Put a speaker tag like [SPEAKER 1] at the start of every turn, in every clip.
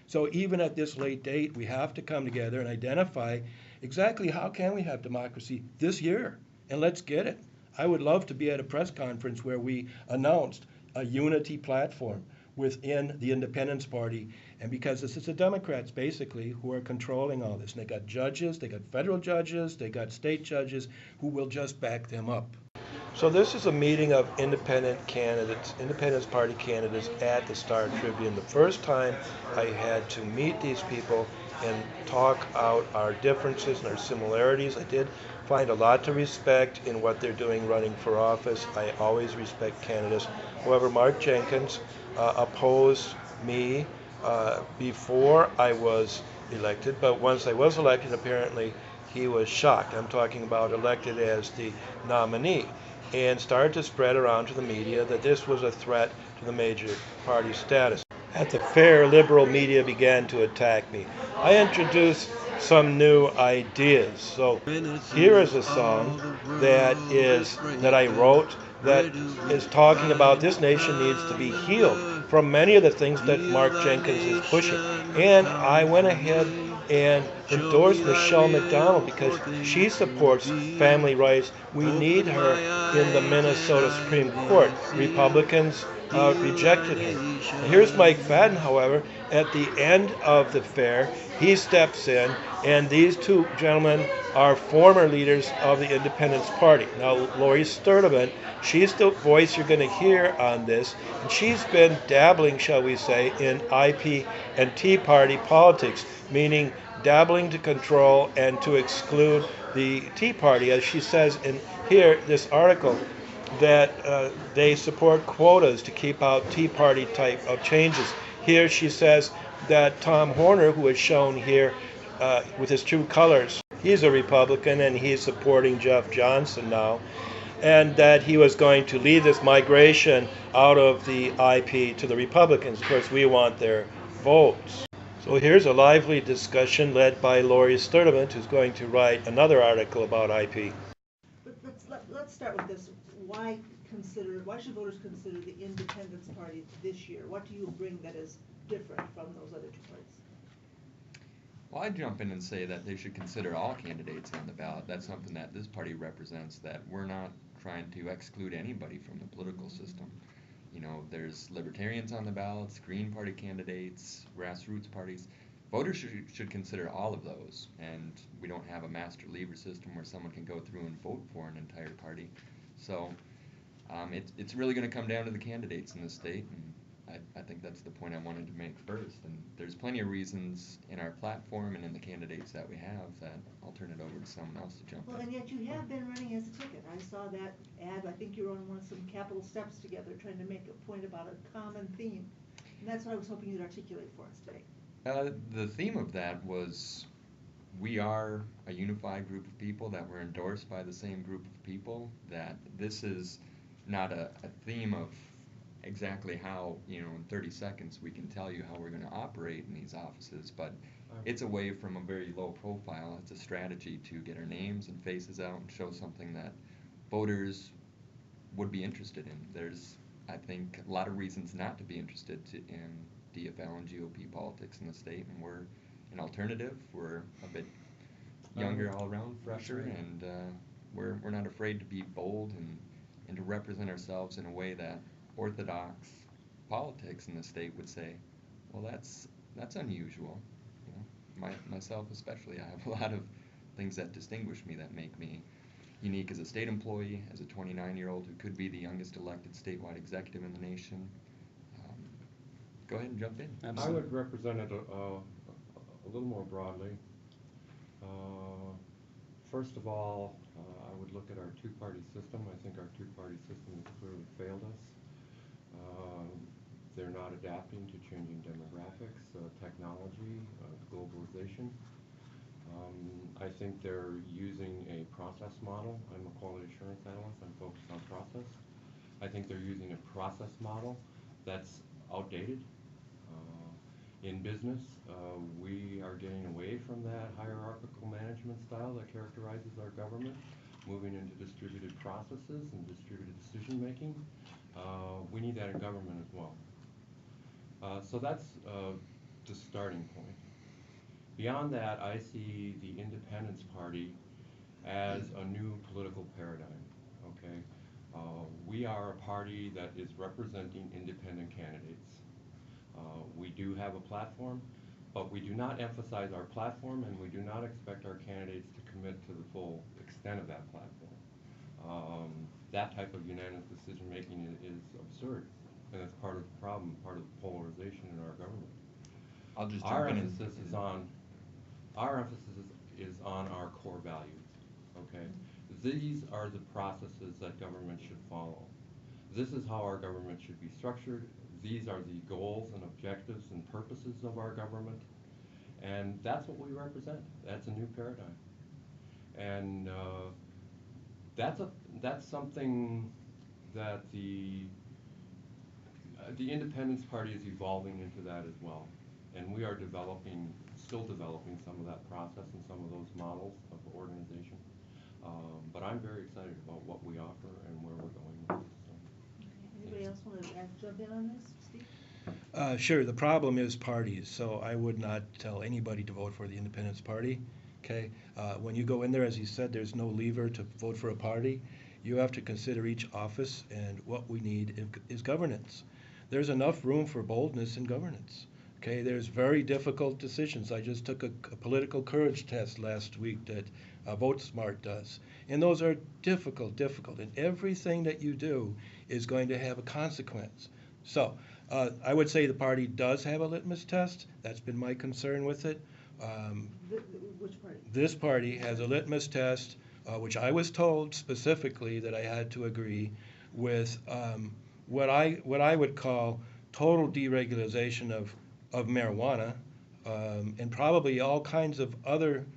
[SPEAKER 1] So even at this late date, we have to come together and identify exactly how can we have democracy this year, and let's get it. I would love to be at a press conference where we announced a unity platform within the Independence Party. And because this is the Democrats basically who are controlling all this. And they got judges, they got federal judges, they got state judges who will just back them up. So this is a meeting of independent candidates, Independence Party candidates at the Star Tribune. The first time I had to meet these people and talk out our differences and our similarities. I did find a lot to respect in what they're doing running for office. I always respect candidates. However, Mark Jenkins opposed me before I was elected, but once I was elected, apparently he was shocked. I'm talking about elected as the nominee, and started to spread around to the media that this was a threat to the major party status. At the fair, liberal media began to attack me. I introduced some new ideas. So here is a song that I wrote that is talking about this nation needs to be healed from many of the things that Mark Jenkins is pushing. And I went ahead and endorsed Michelle McDonald because she supports family rights. We need her in the Minnesota Supreme Court. Republicans rejected her. Here's Mike Fadden, however, at the end of the fair, he steps in, and these two gentlemen are former leaders of the Independence Party. Now, Lori Sturdevant, she's the voice you're going to hear on this, and she's been dabbling, shall we say, in IP and Tea Party politics, meaning dabbling to control and to exclude the Tea Party, as she says in here, this article, that they support quotas to keep out Tea Party type of changes. Here she says that Tom Horner, who is shown here with his true colors, he's a Republican and he's supporting Jeff Johnson now, and that he was going to lead this migration out of the IP to the Republicans. Of course, we want their votes. So here's a lively discussion led by Lori Sturdevant, who's going to write another article about IP.
[SPEAKER 2] Let's start with this. Why should voters consider the Independence Party this year? What do you bring that is different from those other two parties?
[SPEAKER 3] Well, I'd jump in and say that they should consider all candidates on the ballot. That's something that this party represents, that we're not trying to exclude anybody from the political system. You know, there's libertarians on the ballots, Green Party candidates, grassroots parties. Voters should consider all of those, and we don't have a master lever system where someone can go through and vote for an entire party. So it's really going to come down to the candidates in the state, and I think that's the point I wanted to make first. And there's plenty of reasons in our platform and in the candidates that we have that I'll turn it over to someone else to jump in.
[SPEAKER 2] Well, and yet you have been running as a ticket. I saw that ad. I think you were on some Capital Steps together trying to make a point about a common theme. And that's what I was hoping you'd articulate for us today.
[SPEAKER 3] The theme of that was we are a unified group of people, that we're endorsed by the same group of people, that this is not a theme of exactly how, in 30 seconds we can tell you how we're going to operate in these offices, but it's a way from a very low profile. It's a strategy to get our names and faces out and show something that voters would be interested in. There's, I think, a lot of reasons not to be interested in DFL and GOP politics in the state, and we're an alternative. We're a bit younger all around, fresher, and we're not afraid to be bold and to represent ourselves in a way that orthodox politics in the state would say, well, that's unusual. Myself especially, I have a lot of things that distinguish me, that make me unique as a state employee, as a 29-year-old who could be the youngest elected statewide executive in the nation. Go ahead and jump in.
[SPEAKER 4] Absolutely. I would represent it a little more broadly. First of all, I would look at our two-party system. I think our two-party system has clearly failed us. They're not adapting to changing demographics, technology, globalization. I think they're using a process model. I'm a quality assurance analyst. I'm focused on process. I think they're using a process model that's outdated. In business, we are getting away from that hierarchical management style that characterizes our government, moving into distributed processes and distributed decision making. We need that in government as well. So that's just a starting point. Beyond that, I see the Independence Party as a new political paradigm, okay? We are a party that is representing independent candidates. We do have a platform, but we do not emphasize our platform, and we do not expect our candidates to commit to the full extent of that platform. That type of unanimous decision-making is absurd, and it's part of the problem, part of the polarization in our government.
[SPEAKER 3] I'll just
[SPEAKER 4] Our
[SPEAKER 3] jump in
[SPEAKER 4] emphasis is on our core values, okay? These are the processes that government should follow. This is how our government should be structured. These are the goals and objectives and purposes of our government, and that's what we represent. That's a new paradigm, and that's something that the Independence Party is evolving into that as well, and we are still developing some of that process and some of those models of organization. But I'm very excited about what we offer and where we're going with it. So.
[SPEAKER 2] Okay. Anybody else want to jump in on this, Steve?
[SPEAKER 1] Sure, the problem is parties, so I would not tell anybody to vote for the Independence Party, okay? When you go in there, as you said, there's no lever to vote for a party. You have to consider each office, and what we need is governance. There's enough room for boldness in governance, okay? There's very difficult decisions. I just took a political courage test last week that VoteSmart does, and those are difficult, and everything that you do is going to have a consequence. So, I would say the party does have a litmus test. That's been my concern with it.
[SPEAKER 2] Which party?
[SPEAKER 1] This party has a litmus test, which I was told specifically that I had to agree with what I would call total deregulation of marijuana and probably all kinds of other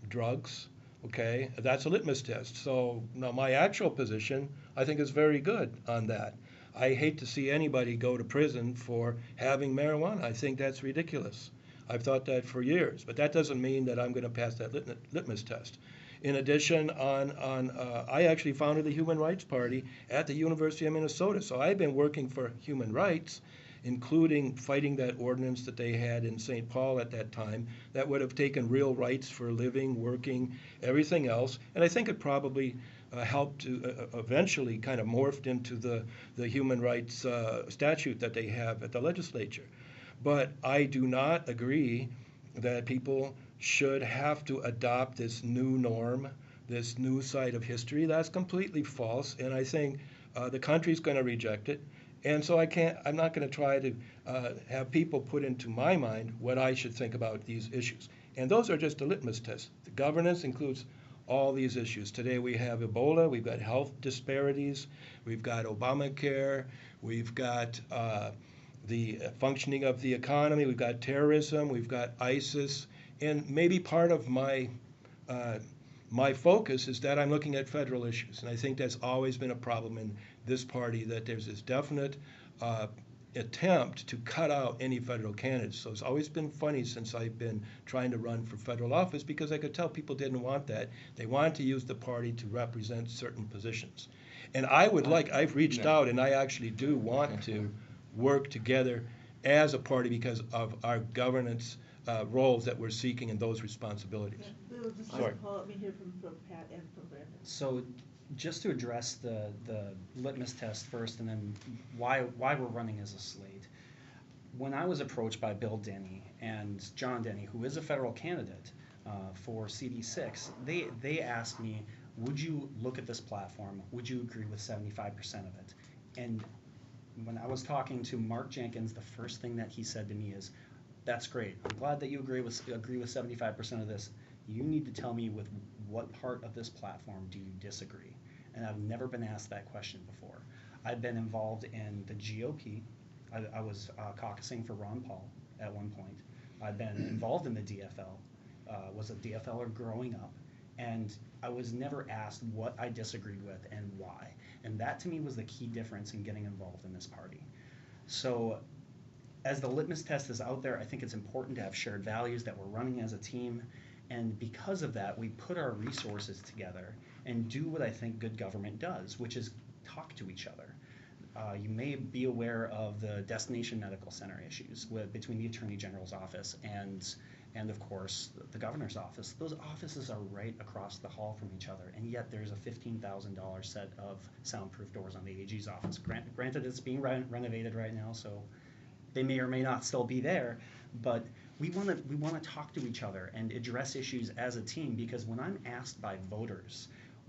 [SPEAKER 1] drugs. Okay, that's a litmus test. So now my actual position, I think, is very good on that. I hate to see anybody go to prison for having marijuana. I think that's ridiculous. I've thought that for years, but that doesn't mean that I'm going to pass that litmus test. In addition, I actually founded the Human Rights Party at the University of Minnesota, so I've been working for human rights, including fighting that ordinance that they had in St. Paul at that time that would have taken real rights for living, working, everything else, and I think it probably helped to eventually kind of morphed into the human rights statute that they have at the legislature. But I do not agree that people should have to adopt this new norm, this new side of history. That's completely false, and I think the country's going to reject it. And so I'm not going to try to have people put into my mind what I should think about these issues. And those are just a litmus test. The governance includes all these issues. Today we have Ebola, we've got health disparities, we've got Obamacare, we've got the functioning of the economy, we've got terrorism, we've got ISIS, and maybe part of my focus is that I'm looking at federal issues, and I think that's always been a problem in this party, that there's this definite attempt to cut out any federal candidates. So it's always been funny since I've been trying to run for federal office, because I could tell people didn't want that. They wanted to use the party to represent certain positions. And I've reached out, and I actually do want to work together as a party because of our governance roles that we're seeking and those responsibilities.
[SPEAKER 2] Yeah, Bill, just
[SPEAKER 1] Sorry.
[SPEAKER 2] Paul, let me hear from Pat and from Brandon.
[SPEAKER 5] So just to address the litmus test first, and then why we're running as a slate. When I was approached by Bill Denny and John Denny, who is a federal candidate for CD6, they asked me, would you look at this platform? Would you agree with 75% of it? And when I was talking to Mark Jenkins, the first thing that he said to me is, that's great. I'm glad that you agree with 75% of this. You need to tell me with what part of this platform do you disagree? And I've never been asked that question before. I've been involved in the GOP. I was caucusing for Ron Paul at one point. I've been involved in the DFL, was a DFLer growing up, and I was never asked what I disagreed with and why. And that to me was the key difference in getting involved in this party. So as the litmus test is out there, I think it's important to have shared values, that we're running as a team. And because of that, we put our resources together and do what I think good government does, which is talk to each other. you may be aware of the Destination Medical Center issues between the Attorney General's office and of course the Governor's office. Those offices are right across the hall from each other, and yet there's a $15,000 set of soundproof doors on the AG's office. Granted, it's being renovated right now, so they may or may not still be there, but we want to talk to each other and address issues as a team, because when I'm asked by voters,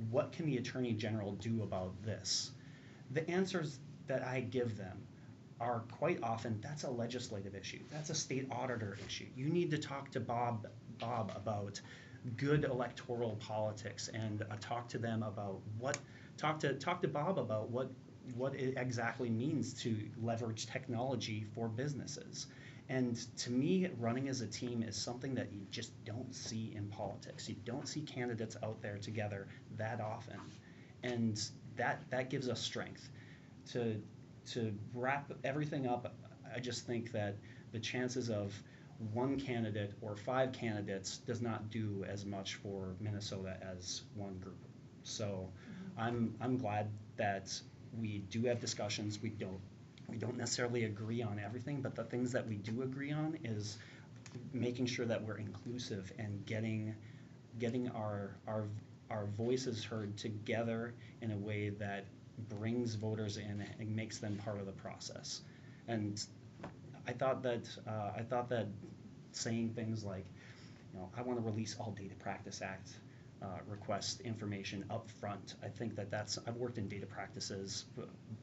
[SPEAKER 5] what can the Attorney General do about this? The answers that I give them are quite often, that's a legislative issue. That's a state auditor issue. You need to talk to Bob about good electoral politics, and talk to them about talk to Bob about what it exactly means to leverage technology for businesses. And to me, running as a team is something that you just don't see in politics. You don't see candidates out there together that often. And that gives us strength. To wrap everything up, I just think that the chances of one candidate or 5 candidates does not do as much for Minnesota as one group. So I'm glad that we do have discussions. We don't necessarily agree on everything, but the things that we do agree on is making sure that we're inclusive and getting our voices heard together in a way that brings voters in and makes them part of the process. And I thought that saying things like, I want to release all Data Practice Act request information up front. I think I've worked in data practices,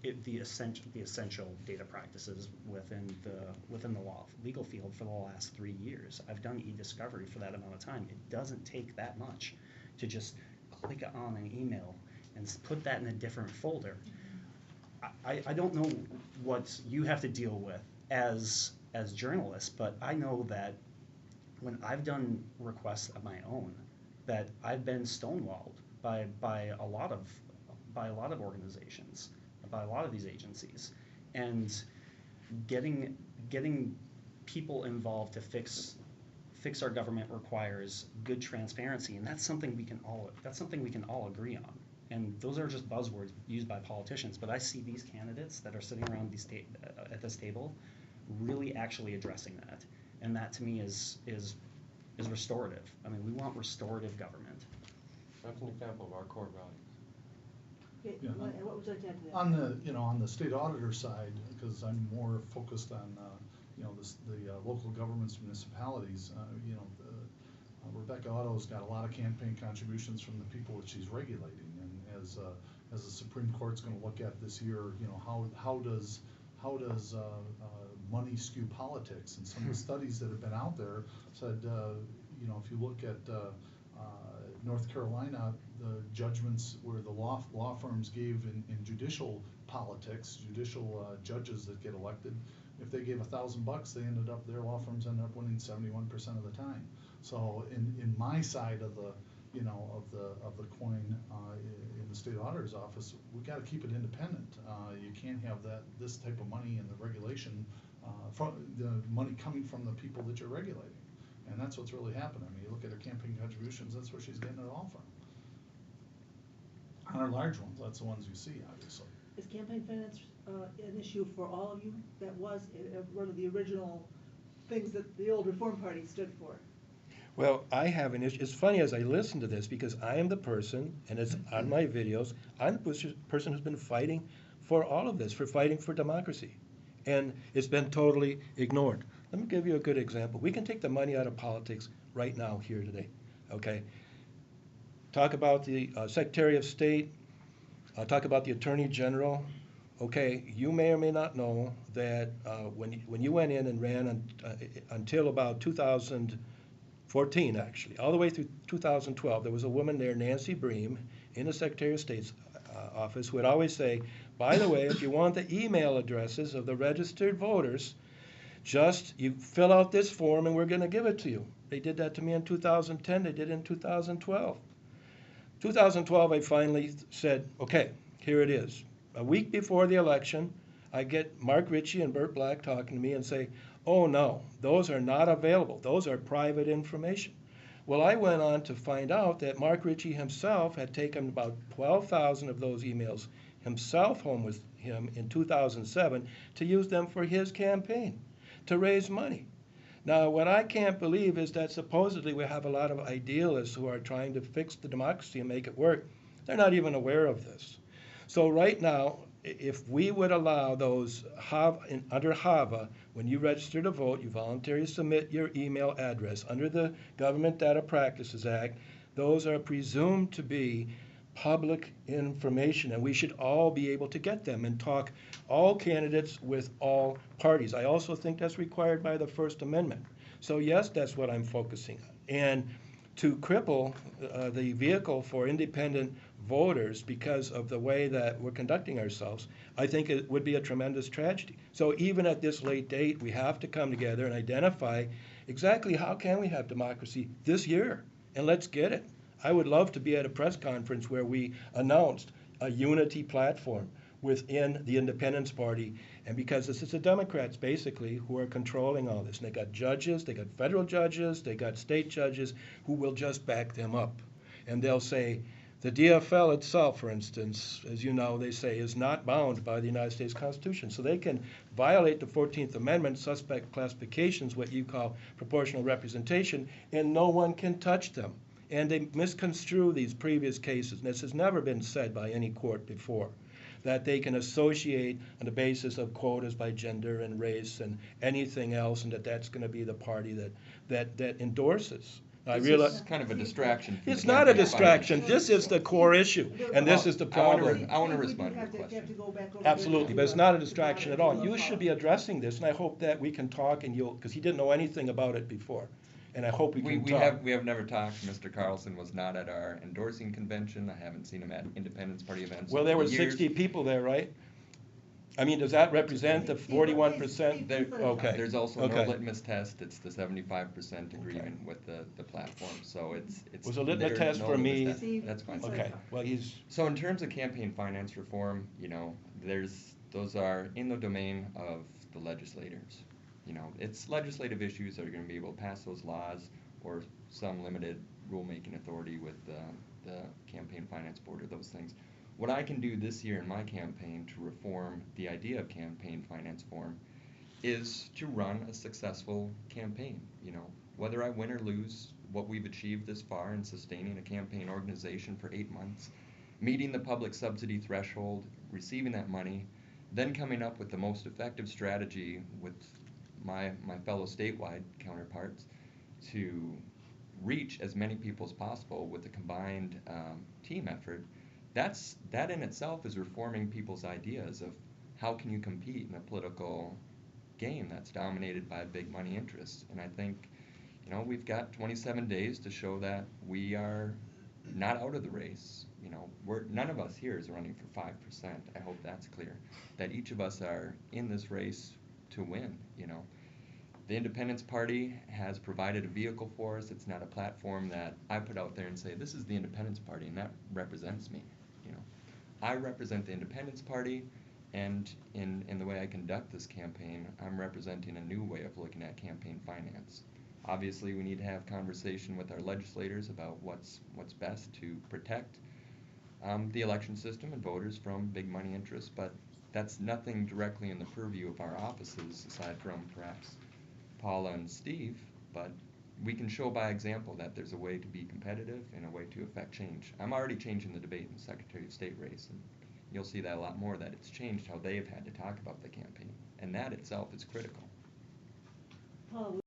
[SPEAKER 5] the essential data practices within the legal field for the last 3 years. I've done e-discovery for that amount of time. It doesn't take that much to just click on an email and put that in a different folder. I don't know what you have to deal with as journalists, but I know that when I've done requests of my own, that I've been stonewalled by a lot of organizations, by a lot of these agencies, and getting people involved to fix our government requires good transparency, and that's something we can all agree on. And those are just buzzwords used by politicians, but I see these candidates that are sitting around at this table really actually addressing that, and that to me is restorative. I mean, we want restorative government.
[SPEAKER 4] That's an example of our core values.
[SPEAKER 2] Okay,
[SPEAKER 6] Yeah.
[SPEAKER 2] what would you like to add to that?
[SPEAKER 6] On the state auditor side, because I'm more focused on, the local governments, municipalities, Rebecca Otto's got a lot of campaign contributions from the people that she's regulating, and as the Supreme Court's gonna look at this year, how does money skew politics? And some of the studies that have been out there said, if you look at North Carolina, the judgments where the law firms gave in judicial politics, judicial judges that get elected, if they gave $1,000, their law firms ended up winning 71% of the time. So in my side of the coin, in the state auditor's office, we got to keep it independent. You can't have this type of money in the regulation, from the money coming from the people that you're regulating, and that's what's really happening. I mean, you look at her campaign contributions; that's where she's getting it all from. On her large ones, that's the ones you see, obviously.
[SPEAKER 2] Is campaign finance an issue for all of you? That was one of the original things that the old Reform Party stood for.
[SPEAKER 1] Well, I have an issue. It's funny as I listen to this, because I am the person, and it's on my videos, I'm the person who's been fighting for all of this, for fighting for democracy. And it's been totally ignored. Let me give you a good example. We can take the money out of politics right now, here today, okay? Talk about the Secretary of State, talk about the Attorney General. Okay, you may or may not know that when you went in and ran until about 2014, actually, all the way through 2012, there was a woman there, Nancy Bream, in the Secretary of State's office, who would always say, by the way, if you want the email addresses of the registered voters, just you fill out this form and we're going to give it to you. They did that to me in 2010. They did it in 2012. 2012, I finally said, okay, here it is. A week before the election, I get Mark Ritchie and Burt Black talking to me and say, oh no, those are not available. Those are private information. Well, I went on to find out that Mark Ritchie himself had taken about 12,000 of those emails himself home with him in 2007 to use them for his campaign, to raise money. Now, what I can't believe is that supposedly we have a lot of idealists who are trying to fix the democracy and make it work. They're not even aware of this. So right now, if we would allow those under HAVA, when you register to vote, you voluntarily submit your email address. Under the Government Data Practices Act, those are presumed to be public information, and we should all be able to get them and talk all candidates with all parties. I also think that's required by the First Amendment. So yes, that's what I'm focusing on. And to cripple the vehicle for independent voters because of the way that we're conducting ourselves, I think it would be a tremendous tragedy. So even at this late date, we have to come together and identify exactly how can we have democracy this year, and let's get it. I would love to be at a press conference where we announced a unity platform within the Independence Party, and because this is the Democrats basically who are controlling all this. And they got judges, they got federal judges, they got state judges who will just back them up. And they'll say, the DFL itself, for instance, as you know, they say, is not bound by the United States Constitution. So they can violate the 14th Amendment, suspect classifications, what you call proportional representation, and no one can touch them. And they misconstrue these previous cases, and this has never been said by any court before, that they can associate on the basis of quotas by gender and race and anything else, and that's going to be the party that endorses. I realize
[SPEAKER 3] It's kind of a distraction. From
[SPEAKER 1] it's
[SPEAKER 3] the
[SPEAKER 1] not a
[SPEAKER 3] campaign
[SPEAKER 1] distraction.
[SPEAKER 3] finance.
[SPEAKER 1] This is the core issue, and this is the problem.
[SPEAKER 3] I wanna respond to your question.
[SPEAKER 1] Absolutely, but it's not a distraction at all. You should be addressing this, and I hope that we can talk, and because he didn't know anything about it before, and I hope we can talk.
[SPEAKER 3] We have never talked. Mr. Carlson was not at our endorsing convention. I haven't seen him at Independence Party events.
[SPEAKER 1] Well, there were
[SPEAKER 3] in years.
[SPEAKER 1] 60 people there, right? I mean, does that represent the 41%? Okay.
[SPEAKER 3] There's also
[SPEAKER 1] Okay.
[SPEAKER 3] no litmus test. It's the 75% agreement with the platform. So it's
[SPEAKER 1] Was a litmus
[SPEAKER 3] there's
[SPEAKER 1] test
[SPEAKER 3] no
[SPEAKER 1] for
[SPEAKER 3] litmus
[SPEAKER 1] me.
[SPEAKER 3] test. That's fine.
[SPEAKER 1] Okay, well, he's,
[SPEAKER 3] So in terms of campaign finance reform, those are in the domain of the legislators. It's legislative issues that are going to be able to pass those laws, or some limited rulemaking authority with the campaign finance board or those things. What I can do this year in my campaign to reform the idea of campaign finance form is to run a successful campaign. Whether I win or lose, what we've achieved this far in sustaining a campaign organization for 8 months, meeting the public subsidy threshold, receiving that money, then coming up with the most effective strategy with my fellow statewide counterparts to reach as many people as possible with a combined team effort. That in itself is reforming people's ideas of how can you compete in a political game that's dominated by big money interests. And I think, we've got 27 days to show that we are not out of the race. None of us here is running for 5%. I hope that's clear. That each of us are in this race to win. The Independence Party has provided a vehicle for us. It's not a platform that I put out there and say, this is the Independence Party, and that represents me. I represent the Independence Party, and in the way I conduct this campaign, I'm representing a new way of looking at campaign finance. Obviously, we need to have conversation with our legislators about what's best to protect the election system and voters from big money interests, but that's nothing directly in the purview of our offices, aside from perhaps Paula and Steve, but we can show by example that there's a way to be competitive and a way to affect change. I'm already changing the debate in the Secretary of State race, and you'll see that a lot more, that it's changed how they've had to talk about the campaign, and that itself is critical.
[SPEAKER 2] Paul,